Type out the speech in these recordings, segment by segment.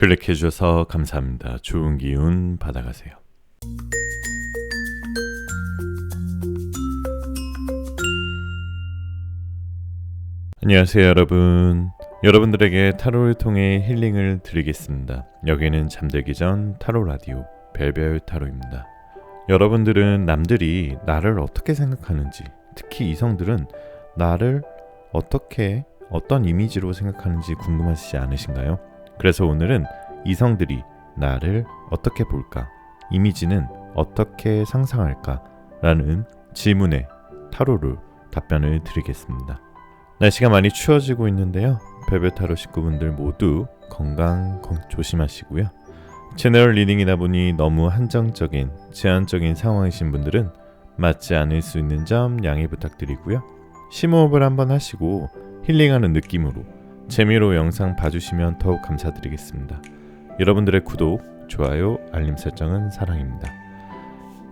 클릭해 주셔서 감사합니다. 좋은 기운 받아가세요. 안녕하세요, 여러분. 여러분들에게 타로를 통해 힐링을 드리겠습니다. 여기는 잠들기 전 타로 라디오 별별 타로입니다. 여러분들은 남들이 나를 어떻게 생각하는지, 특히 이성들은 나를 어떤 이미지로 생각하는지 궁금하시지 않으신가요? 그래서 오늘은 이성들이 나를 어떻게 볼까? 이미지는 어떻게 상상할까? 라는 질문에 타로로 답변을 드리겠습니다. 날씨가 많이 추워지고 있는데요. 별별 타로 식구분들 모두 건강 조심하시고요. 채널 리딩이다 보니 너무 한정적인, 제한적인 상황이신 분들은 맞지 않을 수 있는 점 양해 부탁드리고요. 심호흡을 한번 하시고 힐링하는 느낌으로 재미로 영상 봐주시면 더욱 감사드리겠습니다. 여러분들의 구독, 좋아요, 알림 설정은 사랑입니다.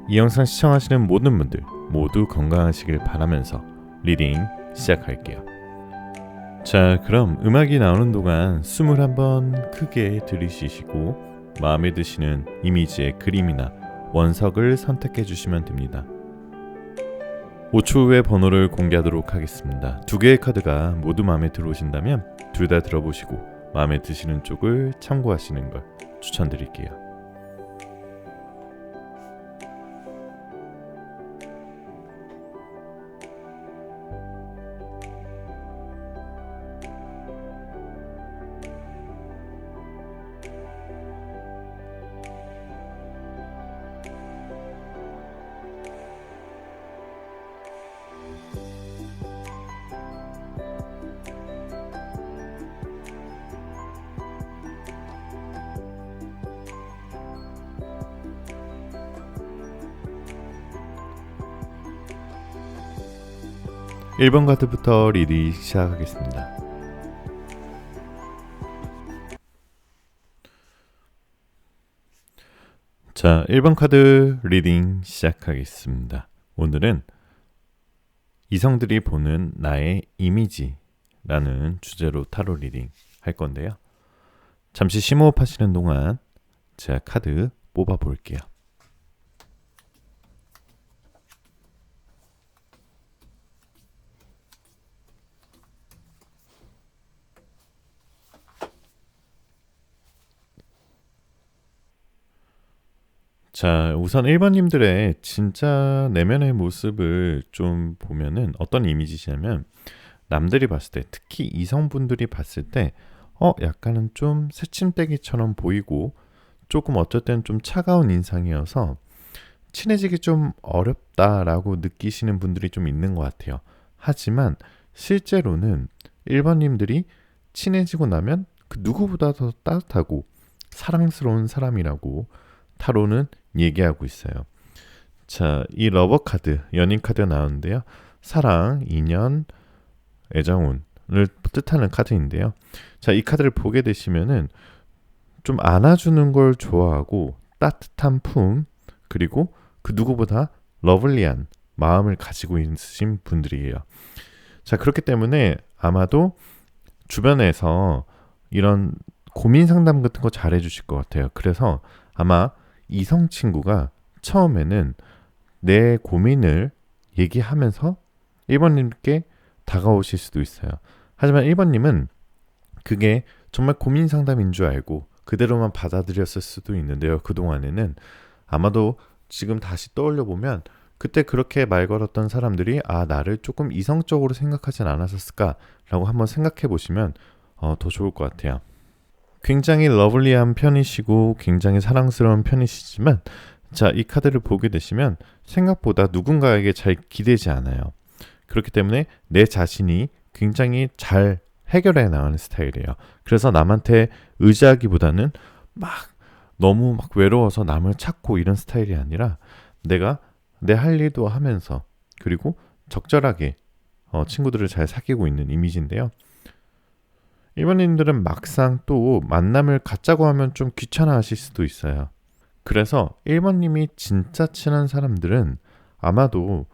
이 영상 시청하시는 모든 분들 모두 건강하시길 바라면서 리딩 시작할게요. 자, 그럼 음악이 나오는 동안 숨을 한번 크게 들이쉬시고 마음에 드시는 이미지의 그림이나 원석을 선택해 주시면 됩니다. 5초 후에 번호를 공개하도록 하겠습니다. 두 개의 카드가 모두 마음에 들어오신다면 둘 다 들어보시고 마음에 드시는 쪽을 참고하시는 걸 추천드릴게요. 일 번 카드부터 리딩 시작하겠습니다. 자, 1번 카드 리딩 시작하겠습니다. 오늘은 이성들이 보는 나의 이미지라는 주제로 타로 리딩 할 건데요. 잠시 심호흡 하시는 동안 제가 카드 뽑아 볼게요. 자, 우선 1번님들의 진짜 내면의 모습을 좀 보면은 어떤 이미지시냐면 남들이 봤을 때, 특히 이성분들이 봤을 때 약간은 좀 새침대기처럼 보이고 조금 어쩔 땐 좀 차가운 인상이어서 친해지기 좀 어렵다라고 느끼시는 분들이 좀 있는 것 같아요. 하지만 실제로는 1번님들이 친해지고 나면 그 누구보다 더 따뜻하고 사랑스러운 사람이라고 타로는 얘기하고 있어요. 자, 이 러버 카드, 연인 카드가 나오는데요. 사랑, 인연, 애정운을 뜻하는 카드인데요. 자, 이 카드를 보게 되시면은 좀 안아주는 걸 좋아하고 따뜻한 품, 그리고 그 누구보다 러블리한 마음을 가지고 있으신 분들이에요. 자, 그렇기 때문에 아마도 주변에서 이런 고민 상담 같은 거 잘 해주실 것 같아요. 그래서 아마 이성 친구가 처음에는 내 고민을 얘기하면서 1번님께 다가오실 수도 있어요. 하지만 1번님은 그게 정말 고민 상담인 줄 알고 그대로만 받아들였을 수도 있는데요. 그동안에는 아마도 지금 다시 떠올려 보면 그때 그렇게 말 걸었던 사람들이 나를 조금 이성적으로 생각하진 않았을까라고 한번 생각해 보시면 더 좋을 것 같아요. 굉장히 러블리한 편이시고 굉장히 사랑스러운 편이시지만, 자, 이 카드를 보게 되시면 생각보다 누군가에게 잘 기대지 않아요. 그렇기 때문에 내 자신이 굉장히 잘 해결해 나가는 스타일이에요. 그래서 남한테 의지하기보다는 너무 외로워서 남을 찾고 이런 스타일이 아니라 내가 내 할 일도 하면서, 그리고 적절하게 친구들을 잘 사귀고 있는 이미지인데요. 일본인들은 막상 또 만남을 갖자고 하면 좀 귀찮아 하실 수도 있어요. 그래서 1번님이 진짜 친한 사람들은 아마도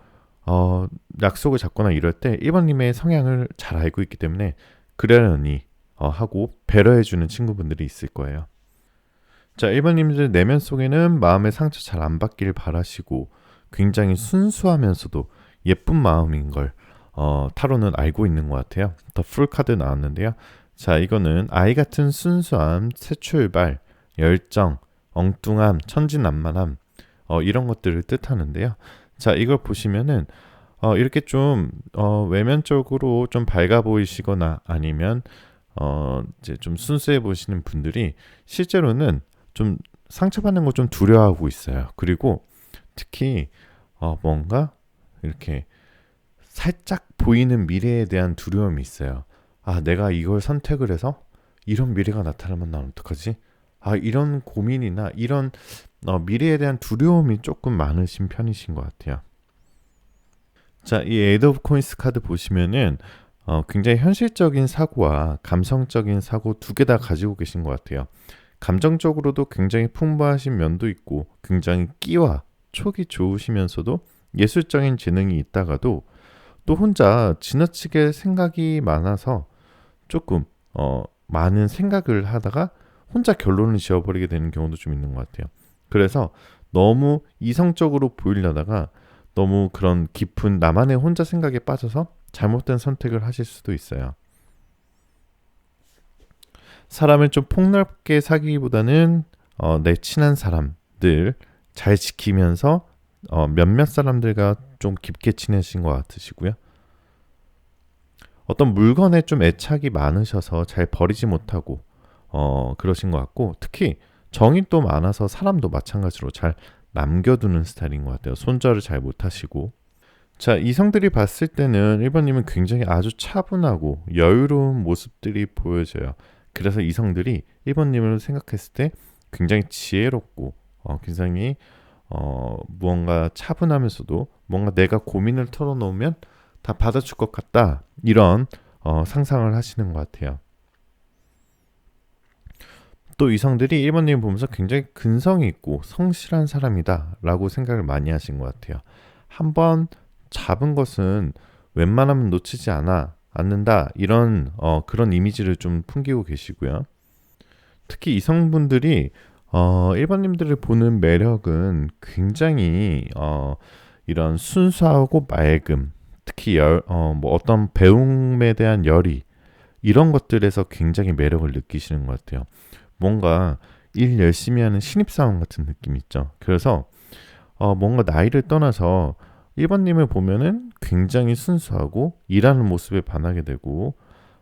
약속을 잡거나 이럴 때 1번님의 성향을 잘 알고 있기 때문에 그러려니 하고 배려해주는 친구분들이 있을 거예요. 자, 1번님들 내면 속에는 마음의 상처 잘 안 받길 바라시고 굉장히 순수하면서도 예쁜 마음인 걸 타로는 알고 있는 것 같아요. 더 풀 카드 나왔는데요. 자, 이거는 아이 같은 순수함, 새 출발, 열정, 엉뚱함, 천진난만함 이런 것들을 뜻하는데요. 자, 이걸 보시면은 이렇게 좀 외면적으로 좀 밝아 보이시거나 아니면 이제 좀 순수해 보시는 분들이 실제로는 좀 상처받는 거 좀 두려워하고 있어요. 그리고 특히 뭔가 이렇게 살짝 보이는 미래에 대한 두려움이 있어요. 아, 내가 이걸 선택을 해서 이런 미래가 나타나면 난 어떡하지? 아, 이런 고민이나 이런 미래에 대한 두려움이 조금 많으신 편이신 것 같아요. 자, 이 에이드 오브 코인스 카드 보시면은 굉장히 현실적인 사고와 감성적인 사고 두 개 다 가지고 계신 것 같아요. 감정적으로도 굉장히 풍부하신 면도 있고 굉장히 끼와 촉이 좋으시면서도 예술적인 재능이 있다가도 또 혼자 지나치게 생각이 많아서 조금 많은 생각을 하다가 혼자 결론을 지어버리게 되는 경우도 좀 있는 것 같아요. 그래서 너무 이성적으로 보이려다가 너무 그런 깊은 나만의 혼자 생각에 빠져서 잘못된 선택을 하실 수도 있어요. 사람을 좀 폭넓게 사귀기보다는 내 친한 사람들 잘 지키면서 몇몇 사람들과 좀 깊게 지내신 것 같으시고요. 어떤 물건에 좀 애착이 많으셔서 잘 버리지 못하고 그러신 것 같고 특히 정이 또 많아서 사람도 마찬가지로 잘 남겨두는 스타일인 것 같아요. 손절을 잘 못하시고 자, 이성들이 봤을 때는 1번님은 굉장히 아주 차분하고 여유로운 모습들이 보여져요. 그래서 이성들이 1번님을 생각했을 때 굉장히 지혜롭고 굉장히 무언가 차분하면서도 뭔가 내가 고민을 털어놓으면 다 받아줄 것 같다. 이런 상상을 하시는 것 같아요. 또 이성들이 1번님 보면서 굉장히 근성이 있고 성실한 사람이다 라고 생각을 많이 하신 것 같아요. 한번 잡은 것은 웬만하면 놓치지 않는다 이런 그런 이미지를 좀 풍기고 계시고요. 특히 이성분들이 1번님들을 보는 매력은 굉장히 이런 순수하고 맑음 특히 뭐 어떤 배움에 대한 열의 이런 것들에서 굉장히 매력을 느끼시는 것 같아요. 뭔가 일 열심히 하는 신입사원 같은 느낌 있죠. 그래서 뭔가 나이를 떠나서 1번님을 보면은 굉장히 순수하고 일하는 모습에 반하게 되고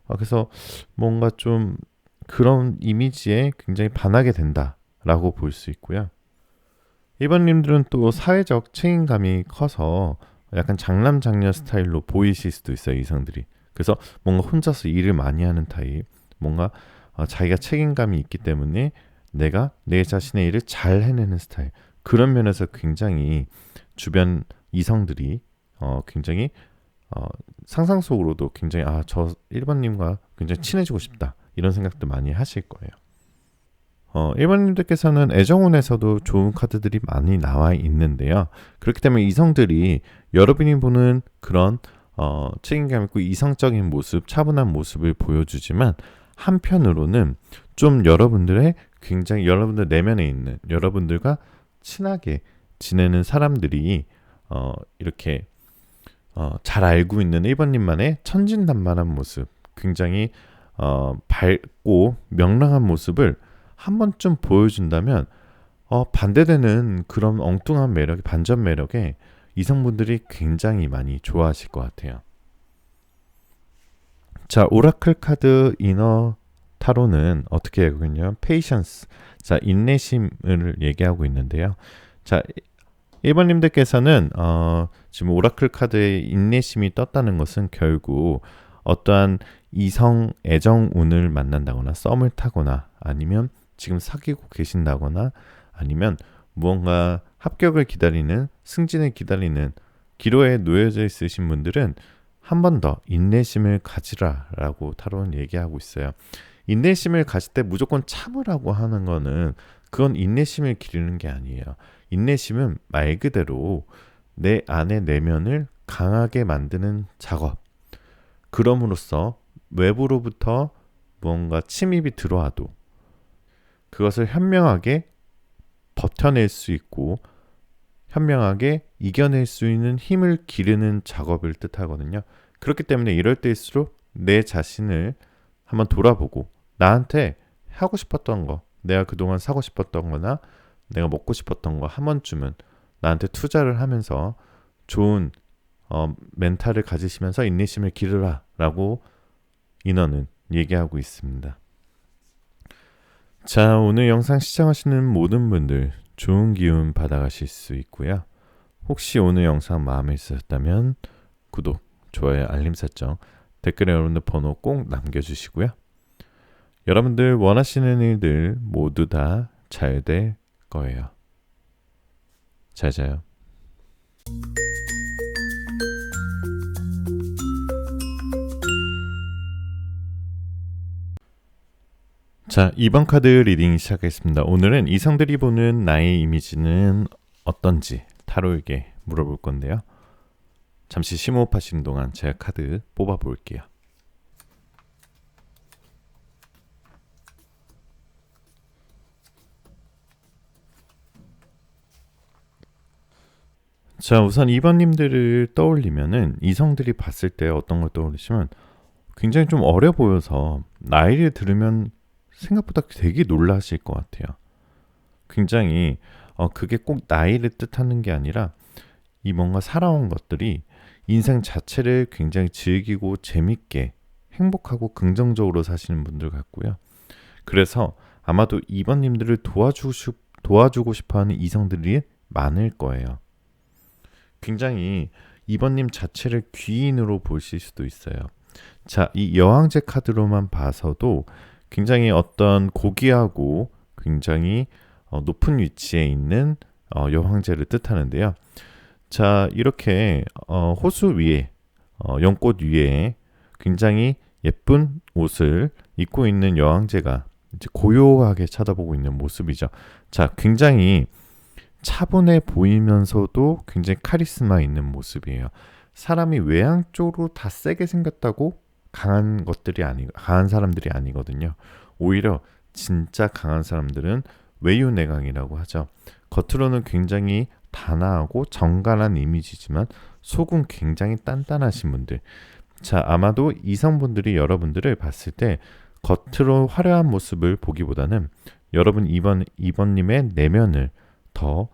그래서 뭔가 좀 그런 이미지에 굉장히 반하게 된다라고 볼 수 있고요. 1번님들은 또 사회적 책임감이 커서 약간 장남장녀 스타일로 보이실 수도 있어요. 이성들이. 그래서 뭔가 혼자서 일을 많이 하는 타입 뭔가 자기가 책임감이 있기 때문에 내가 내 자신의 일을 잘 해내는 스타일 그런 면에서 굉장히 주변 이성들이 굉장히 상상 속으로도 굉장히 저 1번님과 굉장히 친해지고 싶다 이런 생각도 많이 하실 거예요. 1번님들께서는 애정운에서도 좋은 카드들이 많이 나와 있는데요. 그렇기 때문에 이성들이 여러분이 보는 그런 책임감 있고 이성적인 모습, 차분한 모습을 보여주지만 한편으로는 좀 여러분들의 굉장히 여러분들 내면에 있는 여러분들과 친하게 지내는 사람들이 이렇게 잘 알고 있는 1번님만의 천진난만한 모습, 굉장히 밝고 명랑한 모습을 한 번쯤 보여준다면 반대되는 그런 엉뚱한 매력이 반전 매력에 이성분들이 굉장히 많이 좋아하실 것 같아요. 자, 오라클 카드 이너 타로는 어떻게 하거든요? 페이션스, 자 인내심을 얘기하고 있는데요. 자, 1번님들께서는 지금 오라클 카드에 인내심이 떴다는 것은 결국 어떠한 이성 애정 운을 만난다거나 썸을 타거나 아니면 지금 사귀고 계신다거나 아니면 무언가 합격을 기다리는 승진을 기다리는 기로에 놓여져 있으신 분들은 한 번 더 인내심을 가지라라고 타로는 얘기하고 있어요. 인내심을 가질 때 무조건 참으라고 하는 거는 그건 인내심을 기르는 게 아니에요. 인내심은 말 그대로 내 안의 내면을 강하게 만드는 작업. 그럼으로써 외부로부터 뭔가 침입이 들어와도 그것을 현명하게 버텨낼 수 있고 현명하게 이겨낼 수 있는 힘을 기르는 작업을 뜻하거든요. 그렇기 때문에 이럴 때일수록 내 자신을 한번 돌아보고 나한테 하고 싶었던 거, 내가 그동안 사고 싶었던 거나 내가 먹고 싶었던 거 한 번쯤은 나한테 투자를 하면서 좋은 멘탈을 가지시면서 인내심을 기르라 라고 인어는 얘기하고 있습니다. 자, 오늘 영상 시청하시는 모든 분들 좋은 기운 받아가실 수 있고요. 혹시 오늘 영상 마음에 있으셨다면 구독, 좋아요, 알림 설정, 댓글에 여러분들 번호 꼭 남겨주시고요. 여러분들 원하시는 일들 모두 다 잘 될 거예요. 잘 자요. 자, 2번 카드 리딩 시작하겠습니다. 오늘은 이성들이 보는 나의 이미지는 어떤지 타로에게 물어볼 건데요. 잠시 심호흡하시는 동안 제가 카드 뽑아볼게요. 자, 우선 2번님들을 떠올리면은 이성들이 봤을 때 어떤 걸 떠올리시면 굉장히 좀 어려 보여서 나이를 들으면 생각보다 되게 놀라실 것 같아요. 굉장히 그게 꼭 나이를 뜻하는 게 아니라 이 뭔가 살아온 것들이 인생 자체를 굉장히 즐기고 재밌게 행복하고 긍정적으로 사시는 분들 같고요. 그래서 아마도 2번님들을 도와주고 싶어하는 이성들이 많을 거예요. 굉장히 2번님 자체를 귀인으로 보실 수도 있어요. 자, 이 여왕제 카드로만 봐서도 굉장히 어떤 고귀하고 굉장히 높은 위치에 있는 여왕제를 뜻하는데요. 자, 이렇게 호수 위에 연꽃 위에 굉장히 예쁜 옷을 입고 있는 여왕제가 이제 고요하게 쳐다보고 있는 모습이죠. 자, 굉장히 차분해 보이면서도 굉장히 카리스마 있는 모습이에요. 사람이 외향 쪽으로 다 세게 생겼다고 강한 사람들이 아니거든요. 오히려 진짜 강한 사람들은 외유내강이라고 하죠. 겉으로는 굉장히 단아하고 정갈한 이미지지만 속은 굉장히 단단하신 분들. 자, 아마도 이성분들이 여러분들을 봤을 때 겉으로 화려한 모습을 보기보다는 여러분 2번님의 내면을 더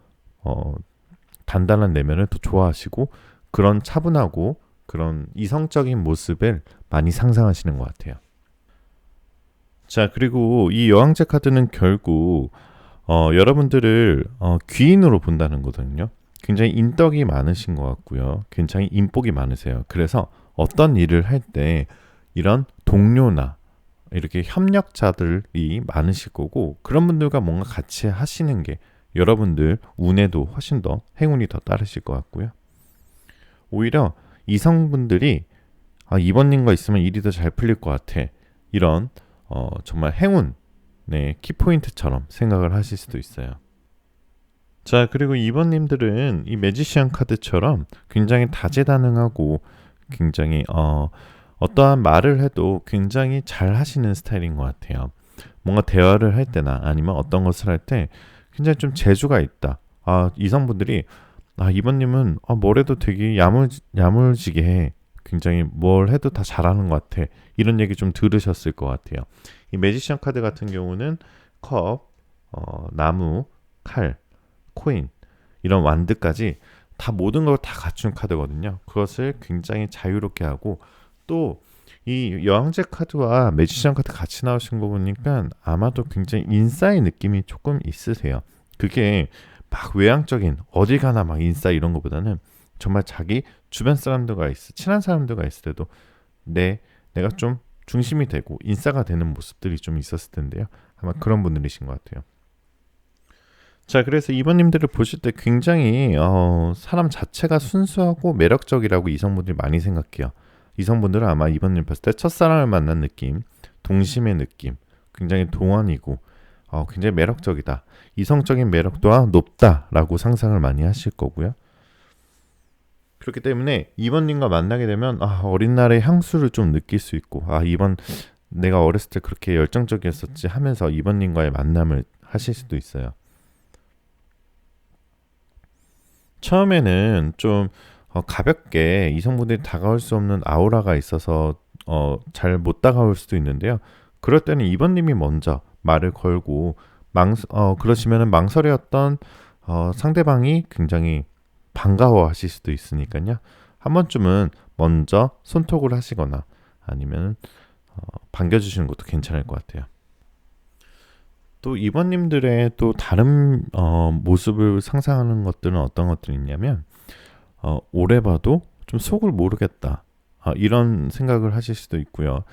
단단한 내면을 더 좋아하시고 그런 차분하고 그런 이성적인 모습을 많이 상상하시는 것 같아요. 자, 그리고 이 여왕제 카드는 결국 여러분들을 귀인으로 본다는 거거든요. 굉장히 인덕이 많으신 것 같고요. 굉장히 인복이 많으세요. 그래서 어떤 일을 할 때 이런 동료나 이렇게 협력자들이 많으실 거고 그런 분들과 뭔가 같이 하시는 게 여러분들 운에도 훨씬 더 행운이 더 따르실 것 같고요. 오히려 이성분들이 이번님과 있으면 일이 더 잘 풀릴 것 같아. 이런 정말 행운의 키포인트처럼 생각을 하실 수도 있어요. 자, 그리고 2번님들은 이 매지션 카드처럼 굉장히 다재다능하고 굉장히 어떠한 말을 해도 굉장히 잘 하시는 스타일인 것 같아요. 뭔가 대화를 할 때나 아니면 어떤 것을 할 때 굉장히 좀 재주가 있다. 이성분들이 이번님은 뭘 해도 되게 야물지게 해. 굉장히 뭘 해도 다 잘하는 것 같아. 이런 얘기 좀 들으셨을 것 같아요. 이 매지션 카드 같은 경우는 컵, 나무, 칼, 코인 이런 완드까지 다 모든 걸 다 갖춘 카드거든요. 그것을 굉장히 자유롭게 하고 또 이 여왕제 카드와 매지션 카드 같이 나오신 거 보니까 아마도 굉장히 인싸의 느낌이 조금 있으세요. 그게 막 외향적인 어딜 가나 막 인싸 이런 거보다는 정말 자기 주변 사람들과 친한 사람들과 있을 때도 내가 좀 중심이 되고 인싸가 되는 모습들이 좀 있었을 텐데요. 아마 그런 분들이신 것 같아요. 자, 그래서 2번님들을 보실 때 굉장히 사람 자체가 순수하고 매력적이라고 이성분들이 많이 생각해요. 이성분들은 아마 2번님 봤을 때 첫사랑을 만난 느낌, 동심의 느낌, 굉장히 동안이고 굉장히 매력적이다. 이성적인 매력도가 높다라고 상상을 많이 하실 거고요. 그렇기 때문에 2번님과 만나게 되면 어린 날의 향수를 좀 느낄 수 있고 2번 내가 어렸을 때 그렇게 열정적이었었지 하면서 2번님과의 만남을 하실 수도 있어요. 처음에는 좀 가볍게 이성분들이 다가올 수 없는 아우라가 있어서 잘 못 다가올 수도 있는데요. 그럴 때는 2번님이 먼저 말을 걸고 그러시면은 망설였던 상대방이 굉장히 반가워하실 수도 있으니까요. 한 번쯤은 먼저 손톱을 하시거나 아니면 반겨주시는 것도 괜찮을 것 같아요. 또 이번님들의 또 다른 모습을 상상하는 것들은 어떤 것들이 있냐면 오래 봐도 좀 속을 모르겠다. 이런 생각을 하실 수도 있고요.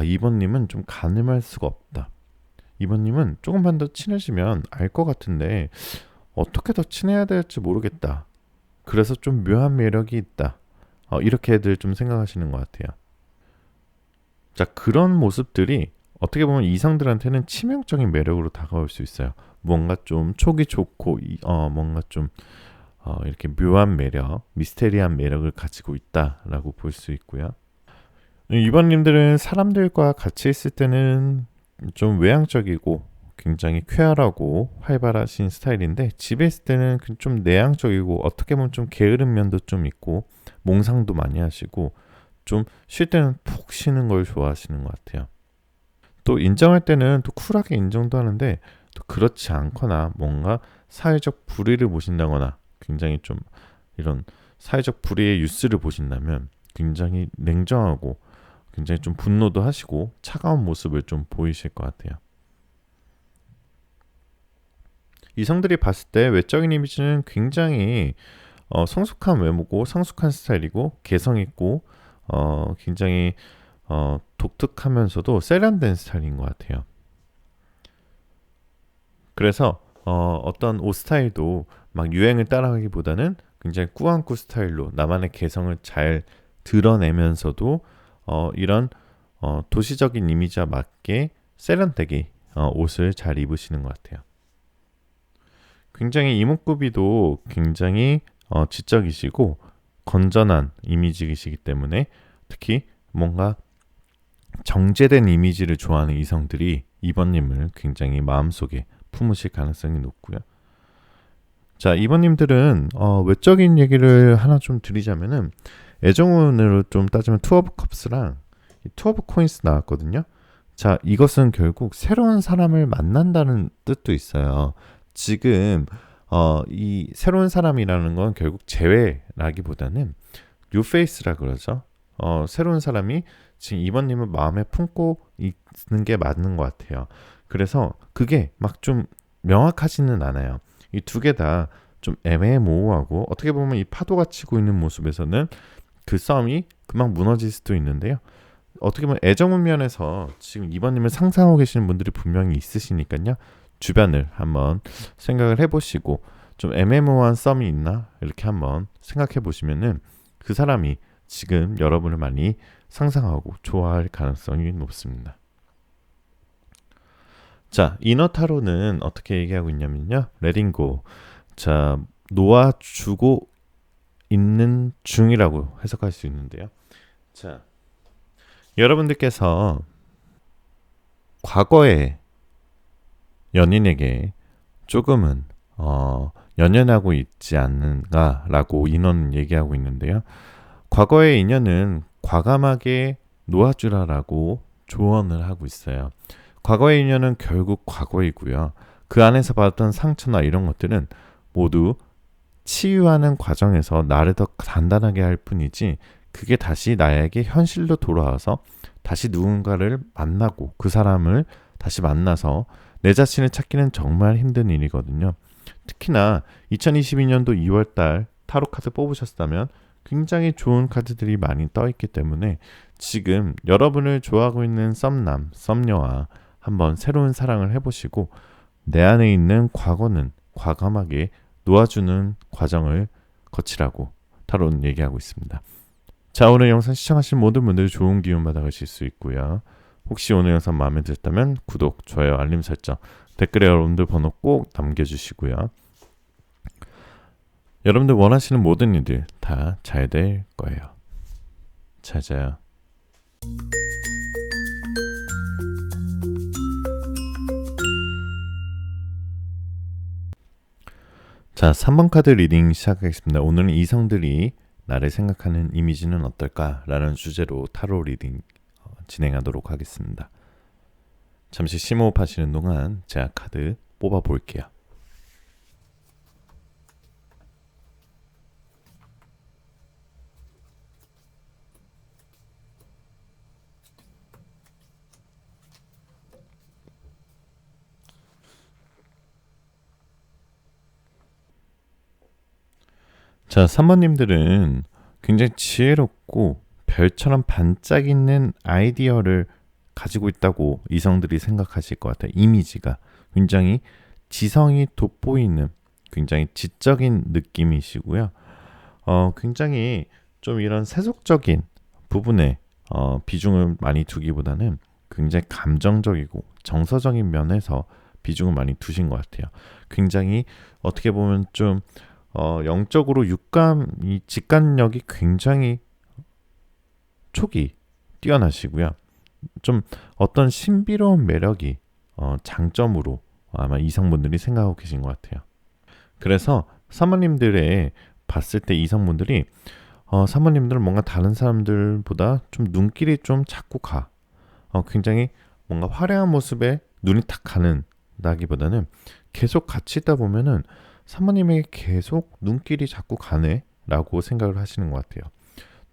이번님은 좀 가늠할 수가 없다. 이번님은 조금만 더 친해지면 알 것 같은데 어떻게 더 친해야 될지 모르겠다. 그래서 좀 묘한 매력이 있다. 이렇게들 좀 생각하시는 것 같아요. 자, 그런 모습들이 어떻게 보면 이성들한테는 치명적인 매력으로 다가올 수 있어요. 뭔가 좀 촉이 좋고 뭔가 좀 이렇게 묘한 매력, 미스테리한 매력을 가지고 있다라고 볼 수 있고요. 이번님들은 사람들과 같이 있을 때는 좀 외향적이고 굉장히 쾌활하고 활발하신 스타일인데 집에 있을 때는 좀 내향적이고 어떻게 보면 좀 게으른 면도 좀 있고 몽상도 많이 하시고 좀 쉴 때는 푹 쉬는 걸 좋아하시는 것 같아요. 또 인정할 때는 또 쿨하게 인정도 하는데 또 그렇지 않거나 뭔가 사회적 불의를 보신다거나 굉장히 좀 이런 사회적 불의의 뉴스를 보신다면 굉장히 냉정하고 굉장히 좀 분노도 하시고 차가운 모습을 좀 보이실 것 같아요. 이성들이 봤을 때 외적인 이미지는 굉장히 성숙한 외모고 성숙한 스타일이고 개성 있고 굉장히 독특하면서도 세련된 스타일인 것 같아요. 그래서 어떤 옷 스타일도 막 유행을 따라가기보다는 굉장히 꾸안꾸 스타일로 나만의 개성을 잘 드러내면서도 이런 도시적인 이미지와 맞게 세련되게 옷을 잘 입으시는 것 같아요. 굉장히 이목구비도 굉장히 지적이시고 건전한 이미지이시기 때문에 특히 뭔가 정제된 이미지를 좋아하는 이성들이 이번님을 굉장히 마음속에 품으실 가능성이 높고요. 자, 이번님들은 외적인 얘기를 하나 좀 드리자면은 애정운으로 좀 따지면 투 오브 컵스랑 투 오브 코인스 나왔거든요. 자, 이것은 결국 새로운 사람을 만난다는 뜻도 있어요. 지금 이 새로운 사람이라는 건 결국 재회라기보다는 뉴페이스라 그러죠. 새로운 사람이 지금 이번님을 마음에 품고 있는 게 맞는 것 같아요. 그래서 그게 막 좀 명확하지는 않아요. 이 두 개 다 좀 애매모호하고 어떻게 보면 이 파도가 치고 있는 모습에서는 그 싸움이 금방 무너질 수도 있는데요. 어떻게 보면 애정운 면에서 지금 이번님을 상상하고 계시는 분들이 분명히 있으시니까요. 주변을 한번 생각을 해보시고 좀 애매모호한 썸이 있나 이렇게 한번 생각해 보시면은 그 사람이 지금 여러분을 많이 상상하고 좋아할 가능성이 높습니다. 자, 이너 타로는 어떻게 얘기하고 있냐면요. 레딩고. 자, 놓아주고 있는 중이라고 해석할 수 있는데요. 자, 여러분들께서 과거의 연인에게 조금은 연연하고 있지 않는가라고 인원은 얘기하고 있는데요. 과거의 인연은 과감하게 놓아주라라고 조언을 하고 있어요. 과거의 인연은 결국 과거이고요. 그 안에서 받았던 상처나 이런 것들은 모두 치유하는 과정에서 나를 더 단단하게 할 뿐이지 그게 다시 나에게 현실로 돌아와서 다시 누군가를 만나고 그 사람을 다시 만나서 내 자신을 찾기는 정말 힘든 일이거든요. 특히나 2022년도 2월달 타로 카드 뽑으셨다면 굉장히 좋은 카드들이 많이 떠 있기 때문에 지금 여러분을 좋아하고 있는 썸남, 썸녀와 한번 새로운 사랑을 해보시고 내 안에 있는 과거는 과감하게 놓아주는 과정을 거치라고 타로는 얘기하고 있습니다. 자, 오늘 영상 시청하신 모든 분들 좋은 기운 받아가실 수 있고요. 혹시 오늘 영상 마음에 드셨다면 구독, 좋아요, 알림 설정, 댓글에 여러분들 번호 꼭 남겨주시고요. 여러분들 원하시는 모든 일들 다 잘 될 거예요. 잘 자요. 자, 3번 카드 리딩 시작하겠습니다. 오늘은 이성들이 나를 생각하는 이미지는 어떨까라는 주제로 타로 리딩 진행하도록 하겠습니다. 잠시 심호흡하시는 동안 제가 카드 뽑아 볼게요. 자, 3번님들은 굉장히 지혜롭고 별처럼 반짝이는 아이디어를 가지고 있다고 이성들이 생각하실 것 같아요. 이미지가 굉장히 지성이 돋보이는 굉장히 지적인 느낌이시고요. 굉장히 좀 이런 세속적인 부분에 비중을 많이 두기보다는 굉장히 감정적이고 정서적인 면에서 비중을 많이 두신 것 같아요. 굉장히 어떻게 보면 좀 영적으로 이 직관력이 굉장히 촉이 뛰어나시고요. 좀 어떤 신비로운 매력이 장점으로 아마 이성분들이 생각하고 계신 것 같아요. 그래서 사모님들의 봤을 때 이성분들이 사모님들은 뭔가 다른 사람들보다 좀 눈길이 좀 자꾸 가. 굉장히 뭔가 화려한 모습에 눈이 탁 가는 나기보다는 계속 같이 있다 보면은 사모님에게 계속 눈길이 자꾸 가네 라고 생각을 하시는 것 같아요.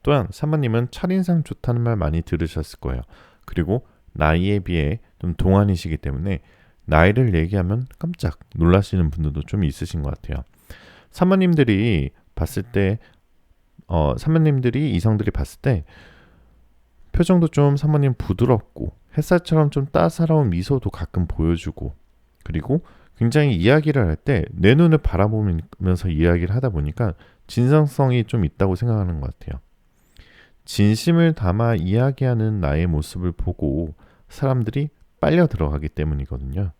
또한 사모님은 첫인상 좋다는 말 많이 들으셨을 거예요. 그리고 나이에 비해 좀 동안이시기 때문에 나이를 얘기하면 깜짝 놀라시는 분들도 좀 있으신 것 같아요. 사모님들이 봤을 때 사모님들이 이성들이 봤을 때 표정도 좀 사모님 부드럽고 햇살처럼 좀 따사로운 미소도 가끔 보여주고 그리고 굉장히 이야기를 할 때 내 눈을 바라보면서 이야기를 하다 보니까 진정성이 좀 있다고 생각하는 것 같아요. 진심을 담아 이야기하는 나의 모습을 보고 사람들이 빨려 들어가기 때문이거든요.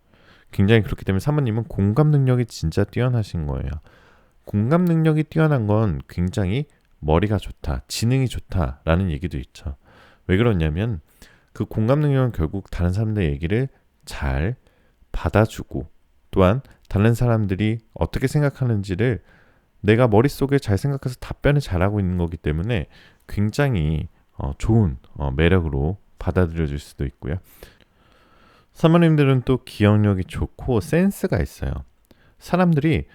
굉장히 그렇기 때문에 사모님은 공감 능력이 진짜 뛰어나신 거예요. 공감 능력이 뛰어난 건 굉장히 머리가 좋다, 지능이 좋다라는 얘기도 있죠. 왜 그러냐면 그 공감 능력은 결국 다른 사람들의 얘기를 잘 받아주고 또한 다른 사람들이 어떻게 생각하는지를 내가 머릿속에 잘 생각해서 답변을 잘하고 있는 거기 때문에 굉장히 좋은 매력으로 받아들여질 수도 있고요. 사모님들은 또 기억력이 좋고 센스가 있어요. 사람들이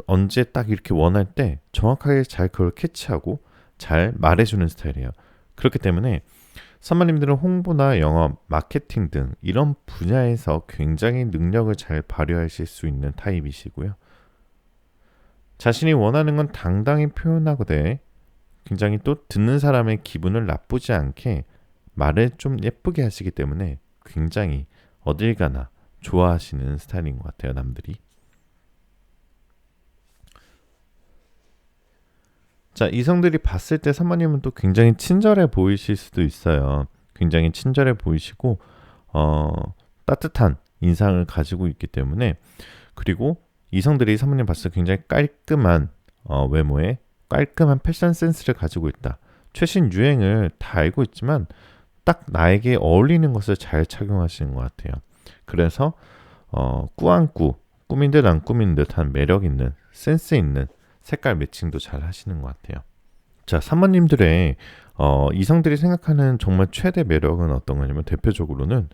언제 딱 이렇게 원할 때 정확하게 잘 그걸 캐치하고 잘 말해주는 스타일이에요. 그렇기 때문에 사모님들은 홍보나 영업, 마케팅 등 이런 분야에서 굉장히 능력을 잘 발휘하실 수 있는 타입이시고요. 자신이 원하는 건 당당히 표현하고대 굉장히 또 듣는 사람의 기분을 나쁘지 않게 말을 좀 예쁘게 하시기 때문에 굉장히 어딜 가나 좋아하시는 스타일인 것 같아요, 남들이. 자, 이성들이 봤을 때 사모님은 또 굉장히 친절해 보이실 수도 있어요. 굉장히 친절해 보이시고 따뜻한 인상을 가지고 있기 때문에 그리고 이성들이 사모님 봤을 때 굉장히 깔끔한 외모에 깔끔한 패션 센스를 가지고 있다. 최신 유행을 다 알고 있지만 딱 나에게 어울리는 것을 잘 착용하시는 것 같아요. 그래서 꾸안꾸, 꾸민 듯 안 꾸민 듯한 매력 있는 센스 있는 색깔 매칭도 잘 하시는 것 같아요. 자, 사모님들의 이성들이 생각하는 정말 최대 매력은 어떤 거냐면 대표적으로는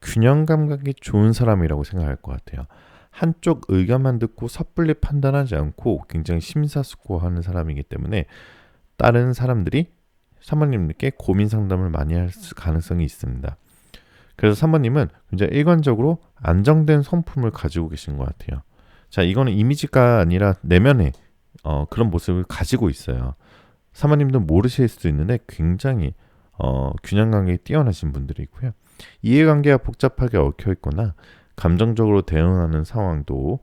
균형 감각이 좋은 사람이라고 생각할 것 같아요. 한쪽 의견만 듣고 섣불리 판단하지 않고 굉장히 심사숙고하는 사람이기 때문에 다른 사람들이 사모님께 고민 상담을 많이 할 가능성이 있습니다. 그래서 사모님은 굉장히 일관적으로 안정된 성품을 가지고 계신 것 같아요. 자, 이거는 이미지가 아니라 내면의 그런 모습을 가지고 있어요. 사모님도 모르실 수도 있는데 굉장히 균형 감각이 뛰어나신 분들이고요. 이해관계가 복잡하게 얽혀 있거나 감정적으로 대응하는 상황도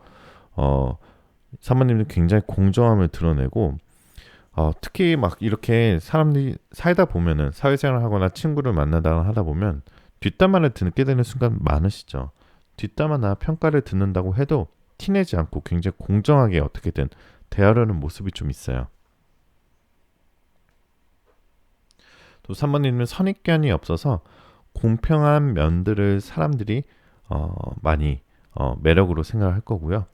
사모님은 굉장히 공정함을 드러내고 특히 막 이렇게 사람들이 살다 보면은 사회생활을 하거나 친구를 만나다가 하다 보면 뒷담화를 듣게 되는 순간 많으시죠. 뒷담화나 평가를 듣는다고 해도 티내지 않고 굉장히 공정하게 어떻게든 대하려는 모습이 좀 있어요. 또 3번님은 선입견이 없어서 공평한 면들을 사람들이 많이 매력으로 생각할 거고요.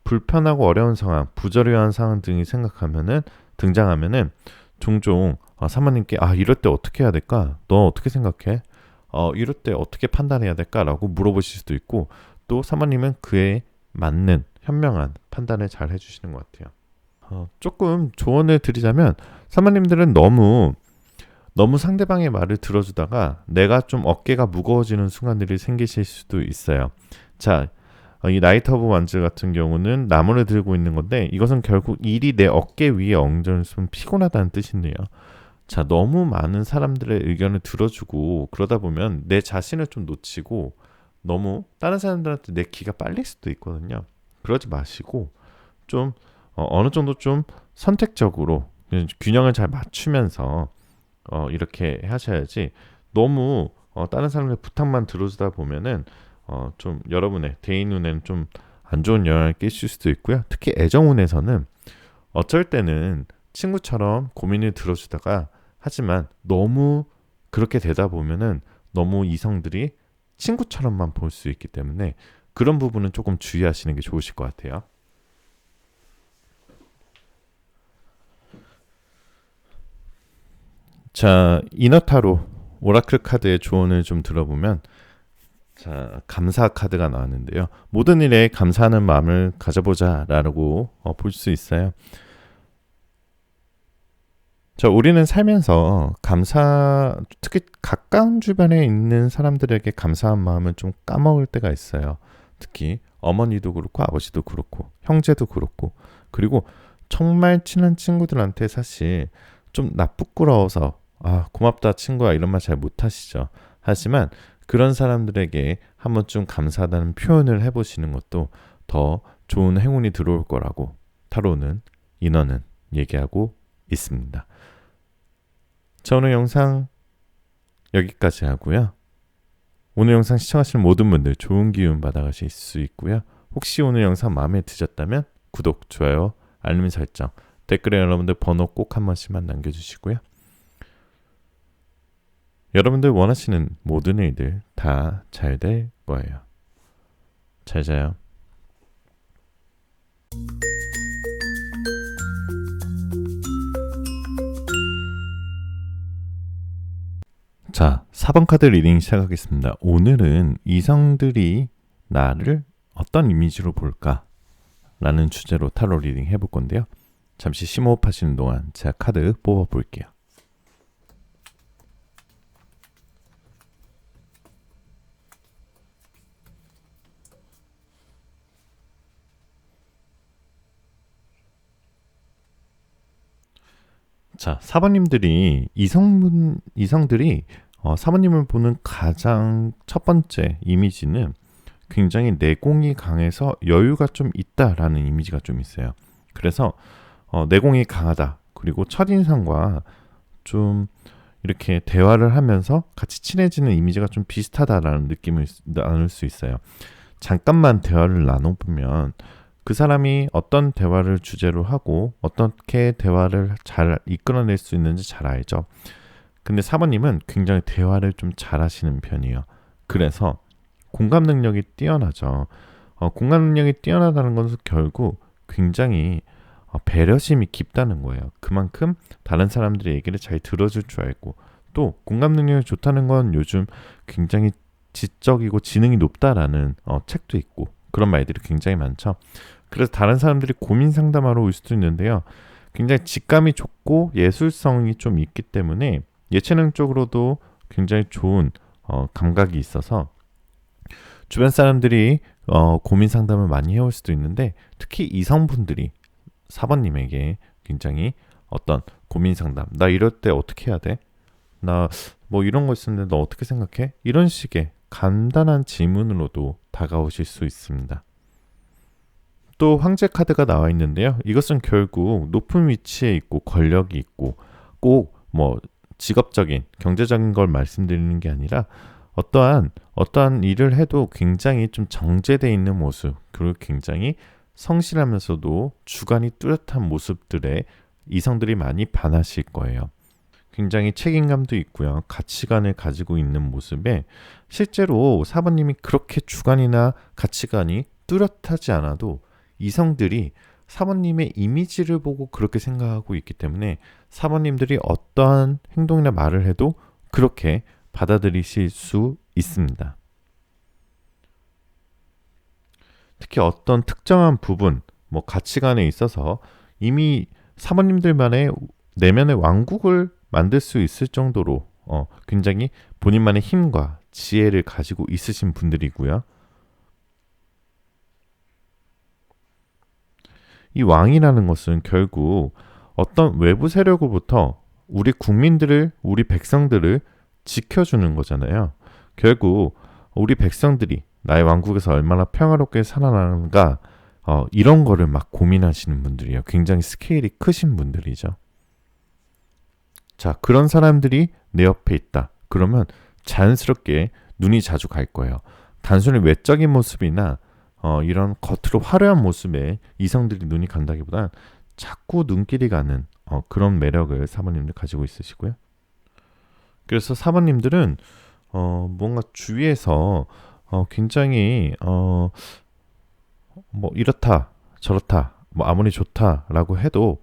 불편하고 어려운 상황, 부조리한 상황 등이 등장하면은 종종 사모님께 이럴 때 어떻게 해야 될까? 너 어떻게 생각해? 이럴 때 어떻게 판단해야 될까?라고 물어보실 수도 있고, 또 사모님은 그에 맞는 현명한 판단을 잘 해주시는 것 같아요. 조금 조언을 드리자면, 사모님들은 너무 상대방의 말을 들어주다가 내가 좀 어깨가 무거워지는 순간들이 생기실 수도 있어요. 자, 이 나이트 오브 완즈 같은 경우는 나무를 들고 있는 건데, 이것은 결국 일이 내 어깨 위에 엉겨있으면 피곤하다는 뜻인데요. 자, 너무 많은 사람들의 의견을 들어주고 그러다 보면 내 자신을 좀 놓치고 너무 다른 사람들한테 내 기가 빨릴 수도 있거든요. 그러지 마시고 좀 어느 정도 좀 선택적으로 균형을 잘 맞추면서 이렇게 하셔야지, 너무 다른 사람의 부탁만 들어주다 보면은 좀 여러분의 대인 눈에는 좀 안 좋은 영향을 끼칠 수도 있고요. 특히 애정운에서는 어쩔 때는 친구처럼 고민을 들어주다가, 하지만 너무 그렇게 되다 보면은 너무 이성들이 친구처럼만 볼 수 있기 때문에 그런 부분은 조금 주의하시는 게 좋으실 것 같아요. 자, 이너타로 오라클 카드의 조언을 좀 들어보면, 자, 감사 카드가 나왔는데요. 모든 일에 감사하는 마음을 가져보자라고 볼 수 있어요. 자, 우리는 살면서 특히 가까운 주변에 있는 사람들에게 감사한 마음을 좀 까먹을 때가 있어요. 특히 어머니도 그렇고 아버지도 그렇고 형제도 그렇고, 그리고 정말 친한 친구들한테 사실 좀 부끄러워서 고맙다 친구야 이런 말 잘 못하시죠. 하지만 그런 사람들에게 한 번쯤 감사하다는 표현을 해보시는 것도 더 좋은 행운이 들어올 거라고 타로는, 인어는 얘기하고 있습니다. 자, 오늘 영상 여기까지 하고요. 오늘 영상 시청하시는 모든 분들 좋은 기운 받아가실 수 있고요. 혹시 오늘 영상 마음에 드셨다면 구독, 좋아요, 알림 설정, 댓글에 여러분들 번호 꼭 한 번씩만 남겨주시고요. 여러분들 원하시는 모든 일들 다 잘 될 거예요. 잘 자요. 자, 4번 카드 리딩 시작하겠습니다. 오늘은 이성들이 나를 어떤 이미지로 볼까? 라는 주제로 타로 리딩 해볼 건데요. 잠시 심호흡 하시는 동안 제가 카드 뽑아 볼게요. 자, 사모님들이 이성들이 사모님을 보는 가장 첫 번째 이미지는 굉장히 내공이 강해서 여유가 좀 있다라는 이미지가 좀 있어요. 그래서 내공이 강하다, 그리고 첫인상과 좀 이렇게 대화를 하면서 같이 친해지는 이미지가 좀 비슷하다라는 느낌을 나눌 수 있어요. 잠깐만 대화를 나눠보면 그 사람이 어떤 대화를 주제로 하고 어떻게 대화를 잘 이끌어낼 수 있는지 잘 알죠. 근데 사모님은 굉장히 대화를 좀 잘하시는 편이에요. 그래서 공감 능력이 뛰어나죠. 공감 능력이 뛰어나다는 것은 결국 굉장히 배려심이 깊다는 거예요. 그만큼 다른 사람들의 얘기를 잘 들어줄 줄 알고, 또 공감 능력이 좋다는 건 요즘 굉장히 지적이고 지능이 높다라는 책도 있고 그런 말들이 굉장히 많죠. 그래서 다른 사람들이 고민 상담하러 올 수도 있는데요. 굉장히 직감이 좋고 예술성이 좀 있기 때문에 예체능 쪽으로도 굉장히 좋은 감각이 있어서 주변 사람들이 고민 상담을 많이 해올 수도 있는데, 특히 이성분들이 4번님에게 굉장히 어떤 고민 상담, 나 이럴 때 어떻게 해야 돼? 나 뭐 이런 거 있었는데 너 어떻게 생각해? 이런 식의 간단한 질문으로도 다가오실 수 있습니다. 또 황제 카드가 나와 있는데요. 이것은 결국 높은 위치에 있고 권력이 있고 꼭 뭐 직업적인 경제적인 걸 말씀드리는 게 아니라 어떠한 일을 해도 굉장히 좀 정제되어 있는 모습, 그리고 굉장히 성실하면서도 주관이 뚜렷한 모습들에 이성들이 많이 반하실 거예요. 굉장히 책임감도 있고요. 가치관을 가지고 있는 모습에 실제로 사부님이 그렇게 주관이나 가치관이 뚜렷하지 않아도 이성들이 사모님의 이미지를 보고 그렇게 생각하고 있기 때문에 사모님들이 어떠한 행동이나 말을 해도 그렇게 받아들이실 수 있습니다. 특히 어떤 특정한 부분, 뭐 가치관에 있어서 이미 사모님들만의 내면의 왕국을 만들 수 있을 정도로 굉장히 본인만의 힘과 지혜를 가지고 있으신 분들이고요. 이 왕이라는 것은 결국 어떤 외부 세력으로부터 우리 국민들을, 우리 백성들을 지켜주는 거잖아요. 결국 우리 백성들이 나의 왕국에서 얼마나 평화롭게 살아나는가, 이런 거를 막 고민하시는 분들이에요. 굉장히 스케일이 크신 분들이죠. 자, 그런 사람들이 내 옆에 있다. 그러면 자연스럽게 눈이 자주 갈 거예요. 단순히 외적인 모습이나 이런 겉으로 화려한 모습에 이성들이 눈이 간다기보단 자꾸 눈길이 가는 그런 매력을 사모님들 가지고 있으시고요. 그래서 사모님들은 뭔가 주위에서 굉장히 뭐 이렇다 저렇다 뭐 아무리 좋다라고 해도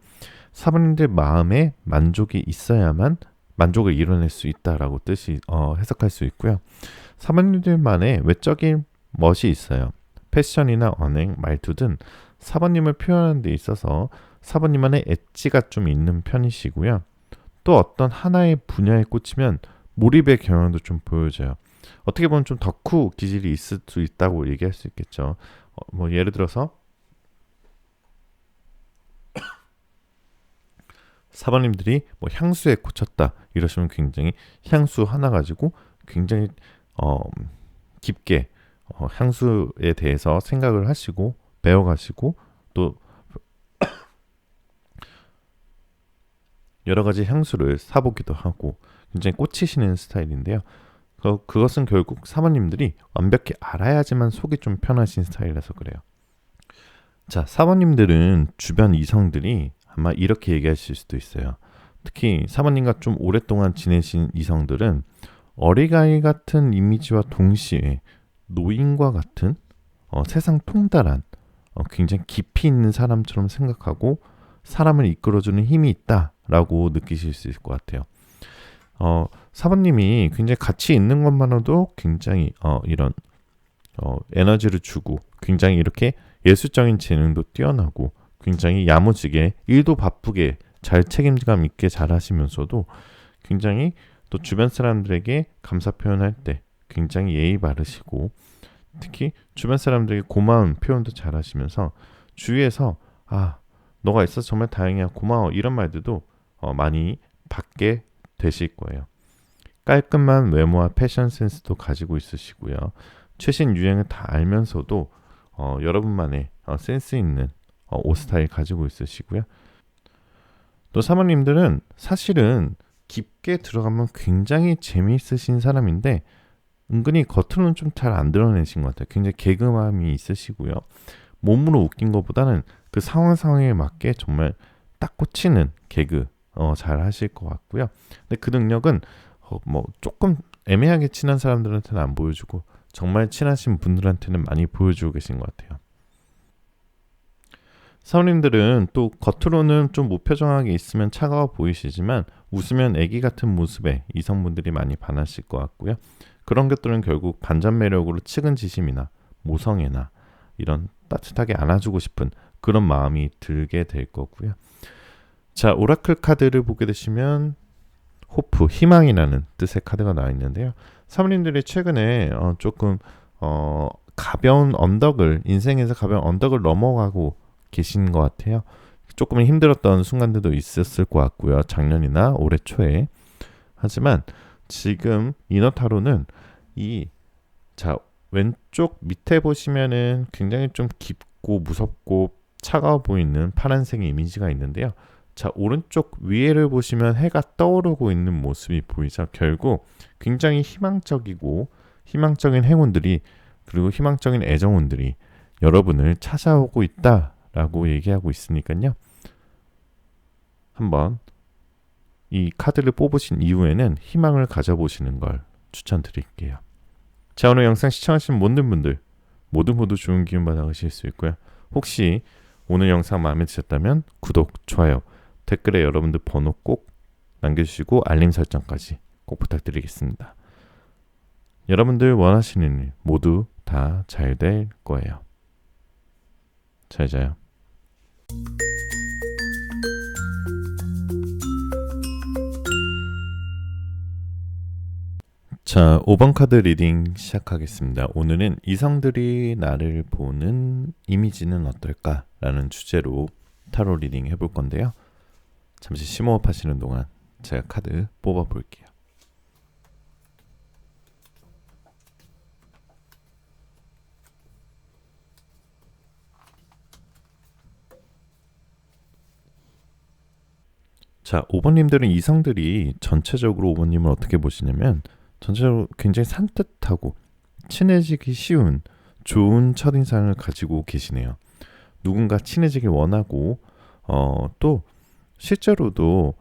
사모님들 마음에 만족이 있어야만 만족을 이뤄낼 수 있다라고 뜻이 해석할 수 있고요. 사모님들만의 외적인 멋이 있어요. 패션이나 언행, 말투 등 사모님을 표현하는 데 있어서 사모님만의 엣지가 좀 있는 편이시고요. 또 어떤 하나의 분야에 꽂히면 몰입의 경향도 좀 보여져요. 어떻게 보면 좀 덕후 기질이 있을 수 있다고 얘기할 수 있겠죠. 뭐 예를 들어서 사모님들이 뭐 향수에 꽂혔다 이러시면 굉장히 향수 하나 가지고 굉장히 깊게 향수에 대해서 생각을 하시고 배워가시고 또 여러 가지 향수를 사보기도 하고 굉장히 꽂히시는 스타일인데요. 그것은 결국 사모님들이 완벽히 알아야지만 속이 좀 편하신 스타일이라서 그래요. 자, 사모님들은 주변 이성들이 아마 이렇게 얘기하실 수도 있어요. 특히 사모님과 좀 오랫동안 지내신 이성들은 어리가이 같은 이미지와 동시에 노인과 같은 세상 통달한 굉장히 깊이 있는 사람처럼 생각하고 사람을 이끌어주는 힘이 있다라고 느끼실 수 있을 것 같아요. 사모님이 굉장히 가치 있는 것만으로도 굉장히 이런 에너지를 주고 굉장히 이렇게 예술적인 재능도 뛰어나고 굉장히 야무지게 일도 바쁘게 잘 책임감 있게 잘 하시면서도 굉장히 또 주변 사람들에게 감사 표현할 때 굉장히 예의 바르시고 특히 주변 사람들에게 고마운 표현도 잘 하시면서 주위에서 너가 있어서 정말 다행이야 고마워 이런 말들도 많이 받게 되실 거예요. 깔끔한 외모와 패션 센스도 가지고 있으시고요. 최신 유행을 다 알면서도 여러분만의 센스 있는 옷 스타일 가지고 있으시고요. 또 사모님들은 사실은 깊게 들어가면 굉장히 재미있으신 사람인데 은근히 겉으로는 좀 잘 안 드러내신 것 같아요. 굉장히 개그감이 있으시고요. 몸으로 웃긴 것보다는 그 상황에 맞게 정말 딱 꽂히는 개그 잘 하실 것 같고요. 근데 그 능력은 뭐 조금 애매하게 친한 사람들한테는 안 보여주고 정말 친하신 분들한테는 많이 보여주고 계신 것 같아요. 사모님들은 또 겉으로는 좀 무표정하게 있으면 차가워 보이시지만 웃으면 애기 같은 모습에 이성분들이 많이 반하실 것 같고요. 그런 것들은 결국 반전 매력으로 측은지심이나 모성애나 이런 따뜻하게 안아주고 싶은 그런 마음이 들게 될 거고요. 자, 오라클 카드를 보게 되시면 호프, 희망이라는 뜻의 카드가 나와 있는데요. 사모님들이 최근에 조금 가벼운 언덕을 인생에서 가벼운 언덕을 넘어가고 계신 것 같아요. 조금 힘들었던 순간들도 있었을 것 같고요. 작년이나 올해 초에. 하지만 지금 이너타로는 왼쪽 밑에 보시면은 굉장히 좀 깊고 무섭고 차가워 보이는 파란색의 이미지가 있는데요. 자, 오른쪽 위에를 보시면 해가 떠오르고 있는 모습이 보이죠. 결국 굉장히 희망적이고 희망적인 행운들이 그리고 희망적인 애정운들이 여러분을 찾아오고 있다라고 얘기하고 있으니까요. 한번 이 카드를 뽑으신 이후에는 희망을 가져보시는 걸 추천드릴게요. 자, 오늘 영상 시청하신 모든 분들 모두 좋은 기운 받아가실 수 있고요. 혹시 오늘 영상 마음에 드셨다면 구독, 좋아요, 댓글에 여러분들 번호 꼭 남겨주시고 알림 설정까지 꼭 부탁드리겠습니다. 여러분들 원하시는 일 모두 다 잘 될 거예요. 잘 자요. 자, 5번 카드 리딩 시작하겠습니다. 오늘은 이성들이 나를 보는 이미지는 어떨까? 라는 주제로 타로 리딩 해볼 건데요. 잠시 심호흡 하시는 동안 제가 카드 뽑아 볼게요. 자, 5번님들은 이성들이 전체적으로 5번님을 어떻게 보시냐면 전체적으로 굉장히 산뜻하고 친해지기 쉬운 좋은 첫인상을 가지고 계시네요. 누군가 친해지길 원하고 또 실제로도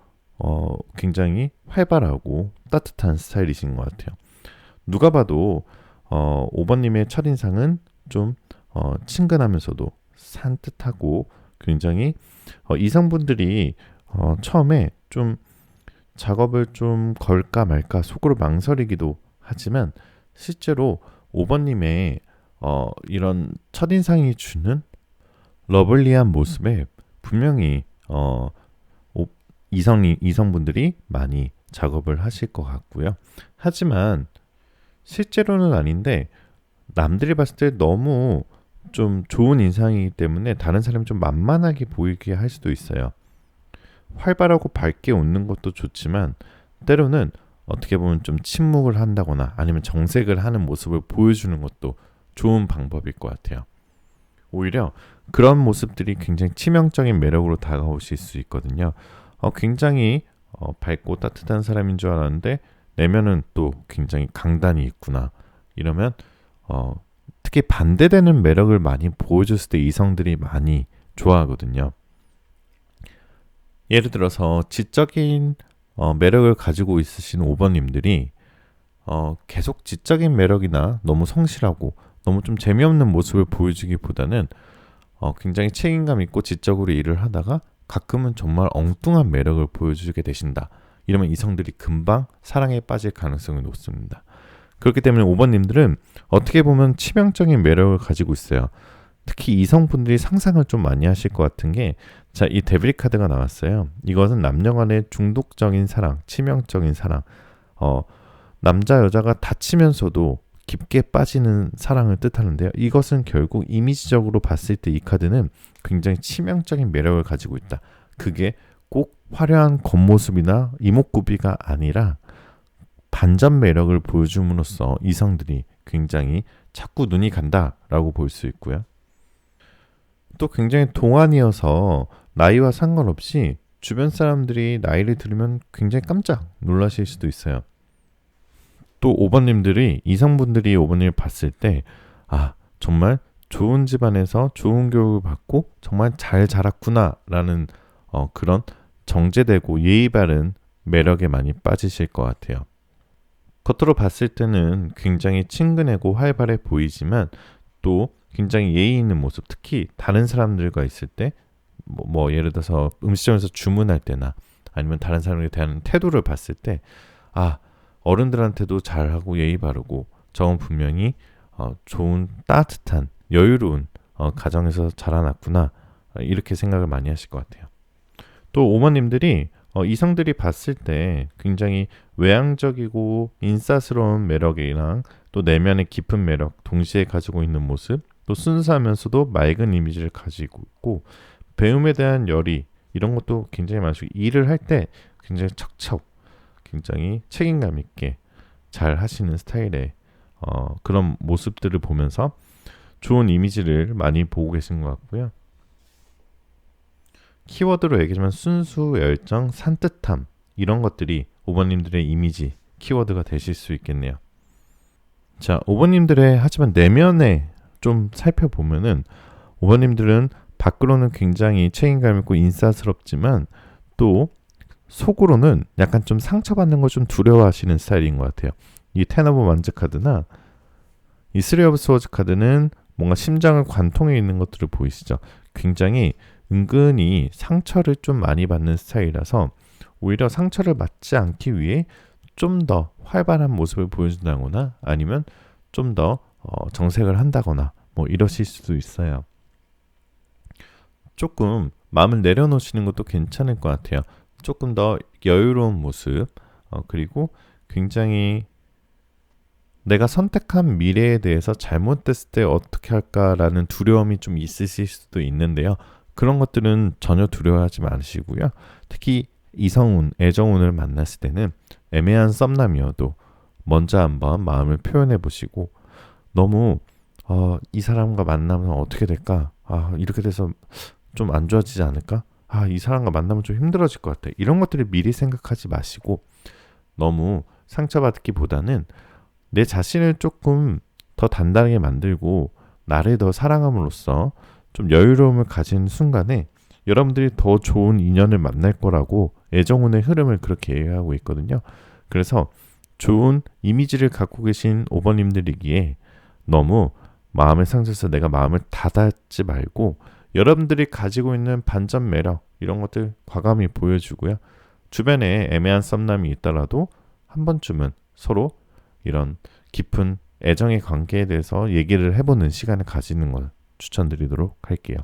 굉장히 활발하고 따뜻한 스타일이신 것 같아요. 누가 봐도 5번님의 첫인상은 좀 친근하면서도 산뜻하고 굉장히 이성분들이 처음에 좀 작업을 좀 걸까 말까 속으로 망설이기도 하지만 실제로 5번님의 이런 첫인상이 주는 러블리한 모습에 분명히 이성분들이 많이 작업을 하실 것 같고요. 하지만 실제로는 아닌데 남들이 봤을 때 너무 좀 좋은 인상이기 때문에 다른 사람이 좀 만만하게 보이게 할 수도 있어요. 활발하고 밝게 웃는 것도 좋지만 때로는 어떻게 보면 좀 침묵을 한다거나 아니면 정색을 하는 모습을 보여주는 것도 좋은 방법일 것 같아요. 오히려 그런 모습들이 굉장히 치명적인 매력으로 다가오실 수 있거든요. 굉장히 밝고 따뜻한 사람인 줄 알았는데 내면은 또 굉장히 강단이 있구나. 이러면 특히 반대되는 매력을 많이 보여줬을 때 이성들이 많이 좋아하거든요. 예를 들어서 지적인 매력을 가지고 있으신 5번님들이 계속 지적인 매력이나 너무 성실하고 너무 좀 재미없는 모습을 보여주기보다는 굉장히 책임감 있고 지적으로 일을 하다가 가끔은 정말 엉뚱한 매력을 보여주게 되신다. 이러면 이성들이 금방 사랑에 빠질 가능성이 높습니다. 그렇기 때문에 5번님들은 어떻게 보면 치명적인 매력을 가지고 있어요. 특히 이성분들이 상상을 좀 많이 하실 것 같은 게 자, 이 데빌 카드가 나왔어요. 이것은 남녀 간의 중독적인 사랑, 치명적인 사랑, 남자 여자가 다치면서도 깊게 빠지는 사랑을 뜻하는데요. 이것은 결국 이미지적으로 봤을 때 이 카드는 굉장히 치명적인 매력을 가지고 있다. 그게 꼭 화려한 겉모습이나 이목구비가 아니라 반전 매력을 보여줌으로써 이성들이 굉장히 자꾸 눈이 간다라고 볼 수 있고요. 또 굉장히 동안이어서 나이와 상관없이 주변 사람들이 나이를 들으면 굉장히 깜짝 놀라실 수도 있어요. 또 5번님들이 이성분들이 5번님을 봤을 때 정말 좋은 집안에서 좋은 교육을 받고 정말 잘 자랐구나 라는 그런 정제되고 예의 바른 매력에 많이 빠지실 것 같아요. 겉으로 봤을 때는 굉장히 친근하고 활발해 보이지만 또 굉장히 예의 있는 모습, 특히 다른 사람들과 있을 때 예를 들어서 음식점에서 주문할 때나 아니면 다른 사람에게 대하는 태도를 봤을 때 어른들한테도 잘하고 예의 바르고 저건 분명히 좋은 따뜻한 여유로운 가정에서 자라났구나 이렇게 생각을 많이 하실 것 같아요. 또 5번님들이 이성들이 봤을 때 굉장히 외향적이고 인싸스러운 매력이랑 또 내면의 깊은 매력 동시에 가지고 있는 모습, 또 순수하면서도 맑은 이미지를 가지고 있고 배움에 대한 열의 이런 것도 굉장히 많으시고 일을 할 때 굉장히 척척 굉장히 책임감 있게 잘 하시는 스타일의 그런 모습들을 보면서 좋은 이미지를 많이 보고 계신 것 같고요. 키워드로 얘기하자면 순수, 열정, 산뜻함 이런 것들이 5번님들의 이미지 키워드가 되실 수 있겠네요. 자, 5번님들의 하지만 내면에 좀 살펴보면은 5번님들은 밖으로는 굉장히 책임감 있고 인싸스럽지만 또 속으로는 약간 좀 상처받는 걸 좀 두려워하시는 스타일인 것 같아요. 이 텐 오브 완즈 카드나 이 쓰리 오브 스워즈 카드는 뭔가 심장을 관통해 있는 것들을 보이시죠? 굉장히 은근히 상처를 좀 많이 받는 스타일이라서 오히려 상처를 받지 않기 위해 좀 더 활발한 모습을 보여준다거나 아니면 좀 더 정색을 한다거나 뭐 이러실 수도 있어요. 조금 마음을 내려놓으시는 것도 괜찮을 것 같아요. 조금 더 여유로운 모습, 그리고 굉장히 내가 선택한 미래에 대해서 잘못됐을 때 어떻게 할까라는 두려움이 좀 있으실 수도 있는데요. 그런 것들은 전혀 두려워하지 마시고요. 특히 이성운, 애정운을 만났을 때는 애매한 썸남이어도 먼저 한번 마음을 표현해 보시고 너무 이 사람과 만나면 어떻게 될까? 이렇게 돼서 좀 안 좋아지지 않을까? 이 사람과 만나면 좀 힘들어질 것 같아. 이런 것들을 미리 생각하지 마시고 너무 상처받기보다는 내 자신을 조금 더 단단하게 만들고 나를 더 사랑함으로써 좀 여유로움을 가진 순간에 여러분들이 더 좋은 인연을 만날 거라고 애정운의 흐름을 그렇게 얘기하고 있거든요. 그래서 좋은 이미지를 갖고 계신 오버님들이기에 너무 마음에 상처에서 내가 마음을 닫지 말고 여러분들이 가지고 있는 반전 매력 이런 것들 과감히 보여주고요. 주변에 애매한 썸남이 있더라도 한 번쯤은 서로 이런 깊은 애정의 관계에 대해서 얘기를 해보는 시간을 가지는 걸 추천드리도록 할게요.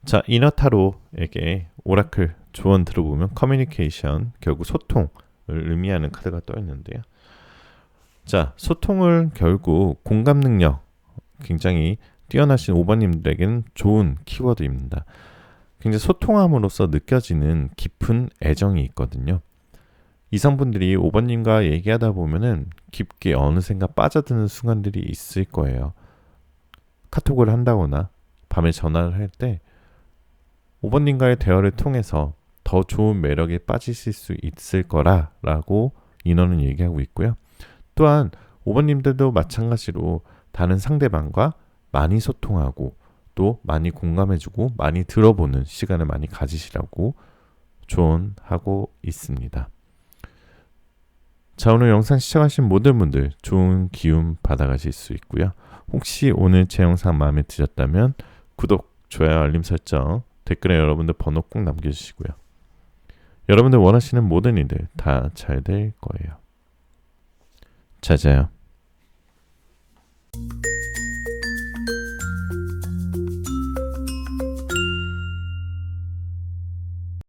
자, 이너타로에게 오라클 조언 들어보면 커뮤니케이션, 결국 소통을 의미하는 카드가 떠 있는데요. 자, 소통을 결국 공감 능력 굉장히 뛰어나신 5번님들에게는 좋은 키워드입니다. 굉장히 소통함으로써 느껴지는 깊은 애정이 있거든요. 이성분들이 5번님과 얘기하다 보면은 깊게 어느샌가 빠져드는 순간들이 있을 거예요. 카톡을 한다거나 밤에 전화를 할 때 5번님과의 대화를 통해서 더 좋은 매력에 빠지실 수 있을 거라고 인원은 얘기하고 있고요. 또한 5번님들도 마찬가지로 다른 상대방과 많이 소통하고 또 많이 공감해주고 많이 들어보는 시간을 많이 가지시라고 조언하고 있습니다. 자, 오늘 영상 시청하신 모든 분들 좋은 기운 받아가실 수 있고요. 혹시 오늘 제 영상 마음에 드셨다면 구독, 좋아요, 알림 설정, 댓글에 여러분들 번호 꼭 남겨주시고요. 여러분들 원하시는 모든 일들 다 잘 될 거예요. 잘 자요.